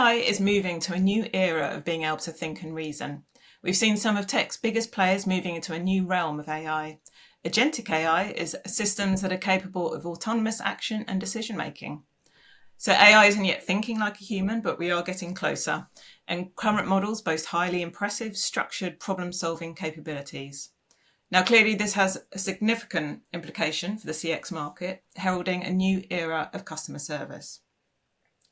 AI is moving to a new era of being able to think and reason. We've seen some of tech's biggest players moving into a new realm of AI. Agentic AI is systems that are capable of autonomous action and decision making. So AI isn't yet thinking like a human, but we are getting closer. And current models boast highly impressive, structured problem-solving capabilities. Now, clearly, this has a significant implication for the CX market, heralding a new era of customer service.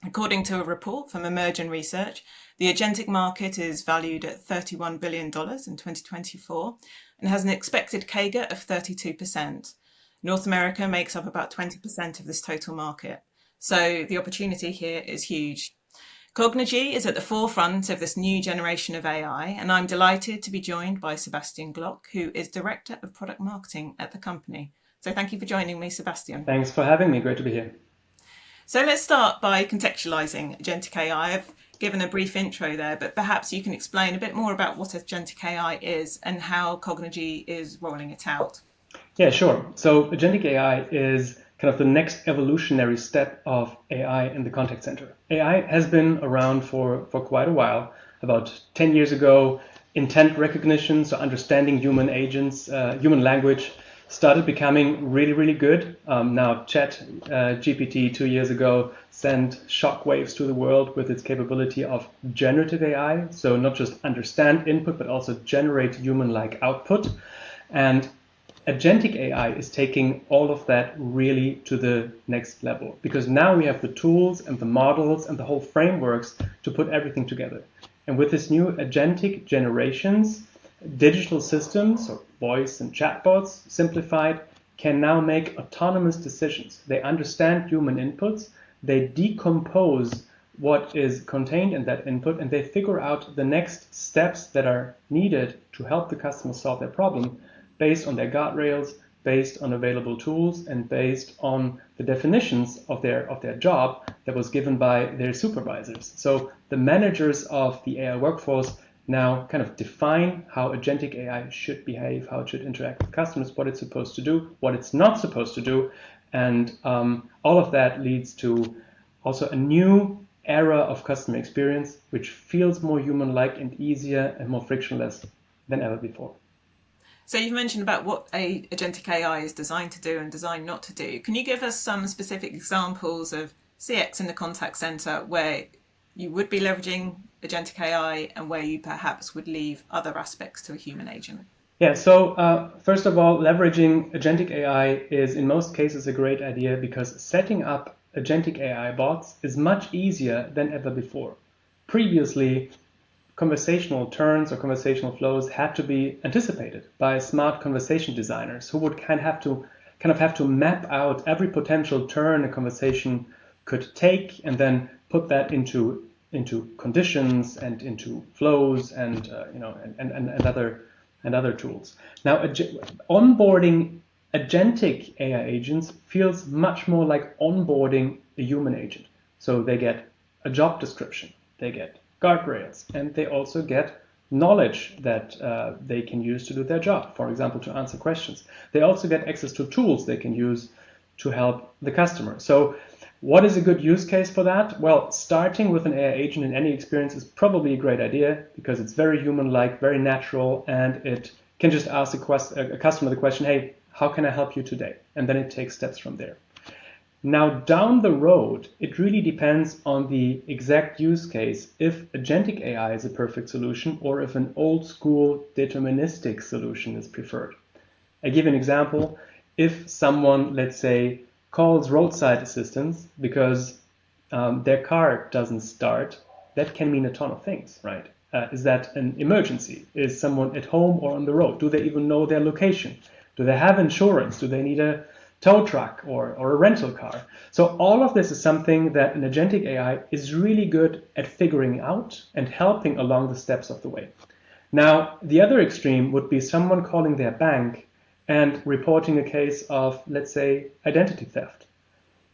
According to a report from Emergent Research, the agentic market is valued at $31 billion in 2024 and has an expected CAGR of 32%. North America makes up about 20% of this total market. So the opportunity here is huge. Cognigy is at the forefront of this new generation of AI, and I'm delighted to be joined by Sebastian Glock, who is Director of Product Marketing at the company. So thank you for joining me, Sebastian. Thanks for having me. Great to be here. So let's start by contextualizing agentic AI. I've given a brief intro there, but perhaps you can explain a bit more about what agentic AI is and how Cognigy is rolling it out. Yeah, sure. So agentic AI is kind of the next evolutionary step of AI in the contact center. AI has been around for quite a while. About 10 years ago, intent recognition, so understanding human agents, human language, started becoming really, really good. Now, GPT 2 years ago sent shockwaves to the world with its capability of generative AI. So not just understand input, but also generate human-like output. And agentic AI is taking all of that really to the next level, because now we have the tools and the models and the whole frameworks to put everything together. And with this new agentic generations, digital systems, or voice and chatbots simplified, can now make autonomous decisions. They understand human inputs, they decompose what is contained in that input, and they figure out the next steps that are needed to help the customer solve their problem based on their guardrails, based on available tools, and based on the definitions of their job that was given by their supervisors. So the managers of the AI workforce now kind of define how agentic AI should behave, how it should interact with customers, what it's supposed to do, what it's not supposed to do. And all of that leads to also a new era of customer experience, which feels more human-like and easier and more frictionless than ever before. So you've mentioned about what agentic AI is designed to do and designed not to do. Can you give us some specific examples of CX in the contact center where you would be leveraging agentic AI and where you perhaps would leave other aspects to a human agent? Yeah, so first of all, leveraging agentic AI is in most cases a great idea because setting up agentic AI bots is much easier than ever before. Previously, conversational turns or conversational flows had to be anticipated by smart conversation designers who would kind of have to map out every potential turn a conversation could take and then put that into conditions and into flows and other tools. Now, onboarding agentic AI agents feels much more like onboarding a human agent. So they get a job description, they get guardrails, and they also get knowledge that they can use to do their job, for example, to answer questions. They also get access to tools they can use to help the customer. So what is a good use case for that? Well, starting with an AI agent in any experience is probably a great idea because it's very human-like, very natural, and it can just ask a customer the question, hey, how can I help you today? And then it takes steps from there. Now, down the road, it really depends on the exact use case if agentic AI is a perfect solution or if an old school deterministic solution is preferred. I give an example. If someone, let's say, calls roadside assistance because their car doesn't start, that can mean a ton of things, right? Is that an emergency? Is someone at home or on the road? Do they even know their location? Do they have insurance? Do they need a tow truck or a rental car? So all of this is something that an agentic AI is really good at figuring out and helping along the steps of the way. Now, the other extreme would be someone calling their bank and reporting a case of, let's say, identity theft.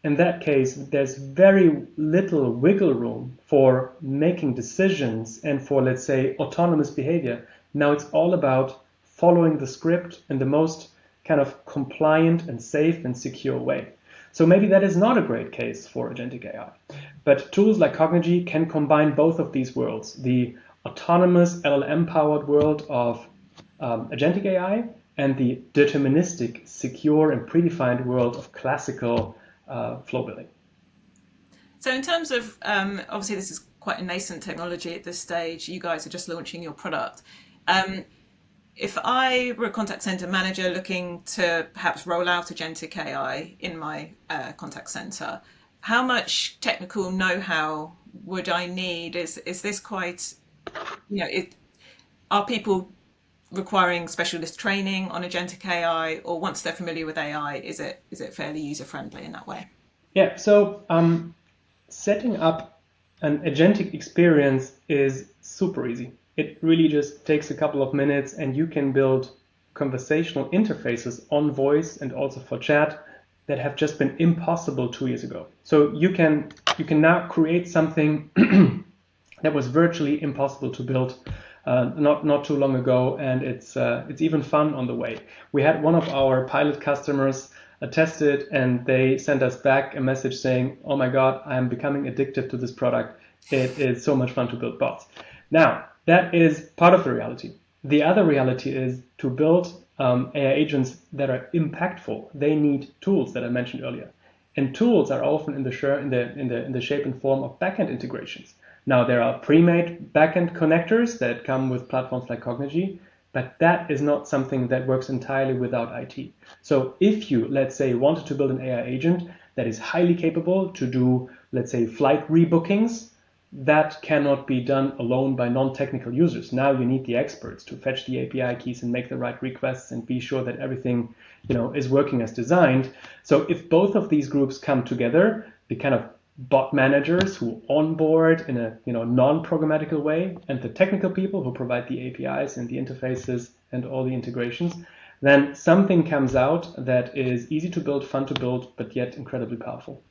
In that case, there's very little wiggle room for making decisions and for, let's say, autonomous behavior. Now it's all about following the script in the most kind of compliant and safe and secure way. So maybe that is not a great case for agentic AI. But tools like Cognigy can combine both of these worlds, the autonomous LLM-powered world of agentic AI and the deterministic, secure, and predefined world of classical flow building. So in terms of, obviously this is quite a nascent technology at this stage, you guys are just launching your product. If I were a contact center manager looking to perhaps roll out agentic AI in my contact center, how much technical know-how would I need? Is this quite, are people requiring specialist training on agentic AI, or once they're familiar with AI, is it fairly user friendly in that way? Yeah, so setting up an agentic experience is super easy. It really just takes a couple of minutes and you can build conversational interfaces on voice and also for chat that have just been impossible 2 years ago. So you can now create something that was virtually impossible to build not too long ago, and it's even fun on the way. We had one of our pilot customers test it, and they sent us back a message saying, "Oh my God, I am becoming addicted to this product. It is so much fun to build bots." Now, that is part of the reality. The other reality is to build AI agents that are impactful. They need tools that I mentioned earlier, and tools are often in the shape and form of backend integrations. Now, there are pre-made backend connectors that come with platforms like Cognigy, but that is not something that works entirely without IT. So if you, let's say, wanted to build an AI agent that is highly capable to do, let's say, flight rebookings, that cannot be done alone by non-technical users. Now you need the experts to fetch the API keys and make the right requests and be sure that everything, is working as designed. So if both of these groups come together, the kind of bot managers who onboard in a non-programmatical way, and the technical people who provide the APIs and the interfaces and all the integrations, then something comes out that is easy to build, fun to build, but yet incredibly powerful.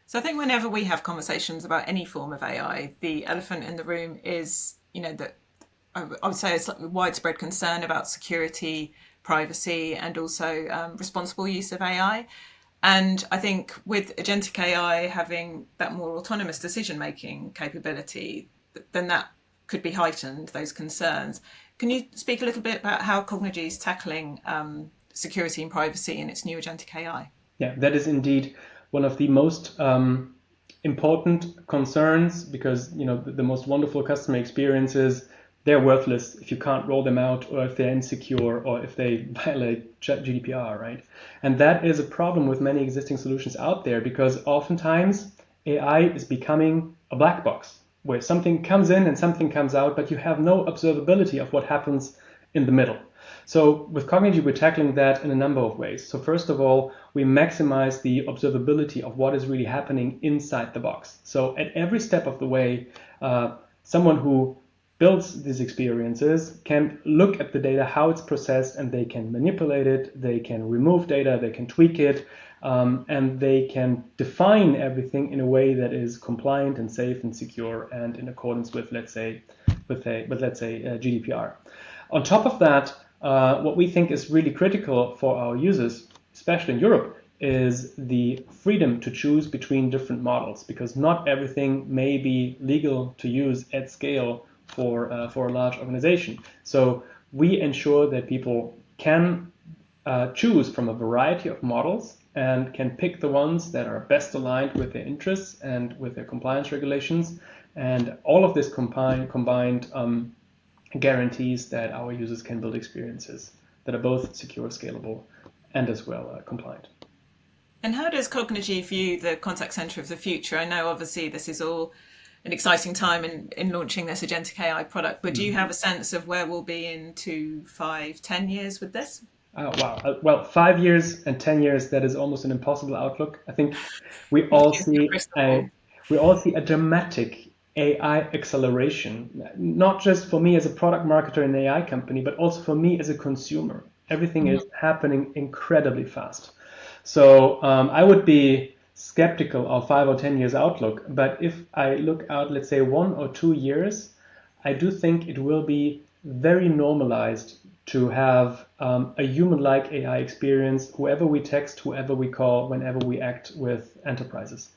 So I think whenever we have conversations about any form of AI, the elephant in the room is, that I would say it's a widespread concern about security, privacy, and also responsible use of AI. And I think with agentic AI having that more autonomous decision-making capability, then that could be heightened, those concerns. Can you speak a little bit about how Cognigy is tackling security and privacy in its new agentic AI? Yeah, that is indeed one of the most important concerns, because the most wonderful customer experiences, they're worthless if you can't roll them out, or if they're insecure, or if they violate GDPR, right? And that is a problem with many existing solutions out there, because oftentimes AI is becoming a black box where something comes in and something comes out, but you have no observability of what happens in the middle. So with Cognigy, we're tackling that in a number of ways. So first of all, we maximize the observability of what is really happening inside the box. So at every step of the way, someone who builds these experiences can look at the data, how it's processed, and they can manipulate it, they can remove data, they can tweak it, and they can define everything in a way that is compliant and safe and secure and in accordance with, let's say, GDPR. On top of that, what we think is really critical for our users, especially in Europe, is the freedom to choose between different models, because not everything may be legal to use at scale for a large organization. So we ensure that people can choose from a variety of models and can pick the ones that are best aligned with their interests and with their compliance regulations. And all of this combined guarantees that our users can build experiences that are both secure, scalable, and as well compliant. And how does Cognigy view the contact center of the future? I know obviously this is all an exciting time in launching this agentic AI product, but do you have a sense of where we'll be in 2, 5, 10 years with this? Oh, wow. Well, 5 years and 10 years, that is almost an impossible outlook. I think we all see a dramatic AI acceleration, not just for me as a product marketer in an AI company, but also for me as a consumer. Everything is happening incredibly fast. So I would be skeptical of 5 or 10 years outlook. But if I look out, let's say 1 or 2 years, I do think it will be very normalized to have a human-like AI experience, whoever we text, whoever we call, whenever we act with enterprises.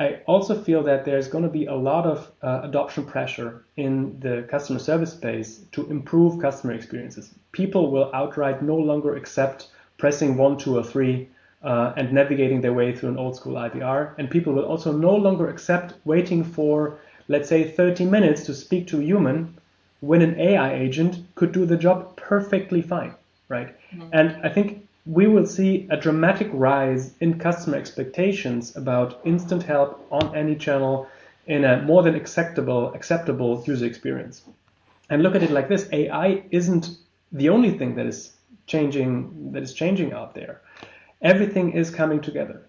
I also feel that there's going to be a lot of adoption pressure in the customer service space to improve customer experiences. People will outright no longer accept pressing 1, 2, or 3 and navigating their way through an old school IVR. And people will also no longer accept waiting for, let's say, 30 minutes to speak to a human when an AI agent could do the job perfectly fine, right? Mm-hmm. And I think we will see a dramatic rise in customer expectations about instant help on any channel in a more than acceptable user experience. And look at it like this: AI isn't the only thing that is changing out there. Everything is coming together.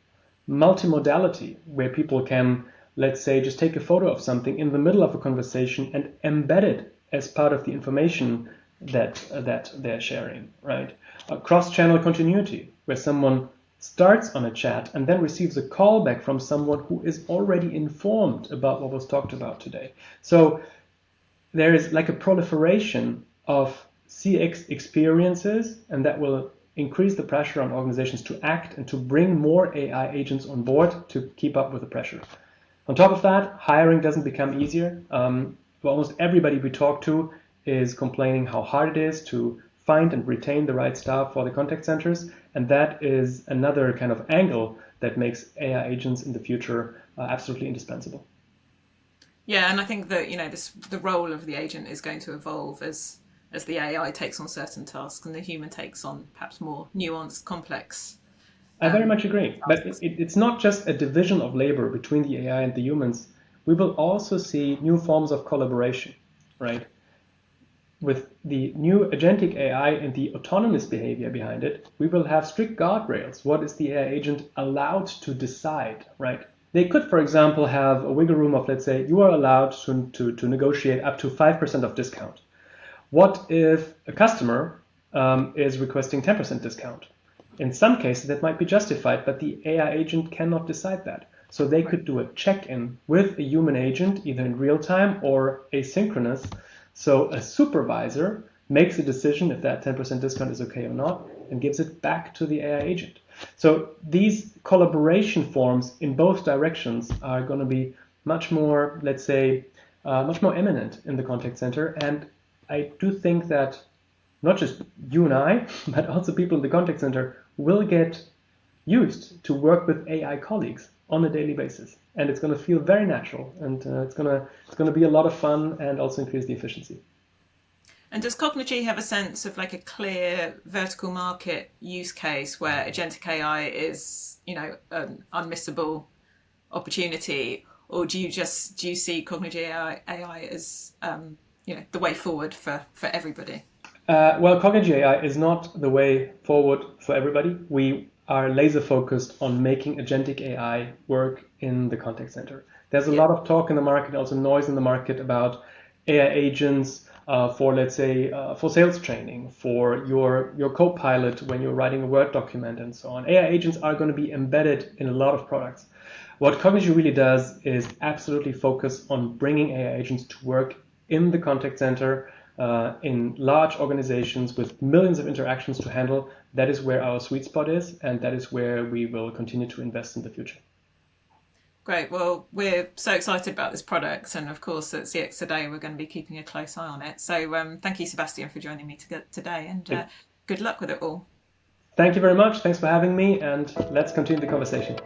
Multimodality, where people can, let's say, just take a photo of something in the middle of a conversation and embed it as part of the information that they're sharing, right? Cross-channel continuity, where someone starts on a chat and then receives a callback from someone who is already informed about what was talked about today. So there is like a proliferation of CX experiences, and that will increase the pressure on organizations to act and to bring more AI agents on board to keep up with the pressure. On top of that, hiring doesn't become easier. Almost everybody we talk to is complaining how hard it is to find and retain the right staff for the contact centers. And that is another kind of angle that makes AI agents in the future absolutely indispensable. Yeah, and I think that, the role of the agent is going to evolve as the AI takes on certain tasks and the human takes on perhaps more nuanced, complex. I very much agree. But it's not just a division of labor between the AI and the humans. We will also see new forms of collaboration, right? With the new agentic AI and the autonomous behavior behind it, we will have strict guardrails. What is the AI agent allowed to decide, right? They could, for example, have a wiggle room of, let's say, you are allowed to negotiate up to 5% of discount. What if a customer is requesting 10% discount? In some cases, that might be justified, but the AI agent cannot decide that. So they could do a check-in with a human agent, either in real time or asynchronous. So a supervisor makes a decision if that 10% discount is okay or not and gives it back to the AI agent. So these collaboration forms in both directions are going to be much more, let's say, much more eminent in the contact center. And I do think that not just you and I, but also people in the contact center will get used to work with AI colleagues on a daily basis. And it's going to feel very natural, and it's going to be a lot of fun and also increase the efficiency. And does Cognigy have a sense of like a clear vertical market use case where agentic AI is, an unmissable opportunity, or do you see Cognigy AI as, the way forward for everybody? Well, Cognigy AI is not the way forward for everybody. We are laser focused on making agentic AI work in the contact center. There's a lot of talk in the market, also noise in the market about AI agents for, let's say, for sales training, for your co-pilot when you're writing a Word document and so on. AI agents are going to be embedded in a lot of products. What Cognigy really does is absolutely focus on bringing AI agents to work in the contact center, in large organizations with millions of interactions to handle. That is where our sweet spot is, and that is where we will continue to invest in the future. Great. Well, we're so excited about this product, and of course at CX Today we're going to be keeping a close eye on it. So thank you, Sebastian, for joining me today, and good luck with it all. Thank you very much. Thanks for having me, and let's continue the conversation.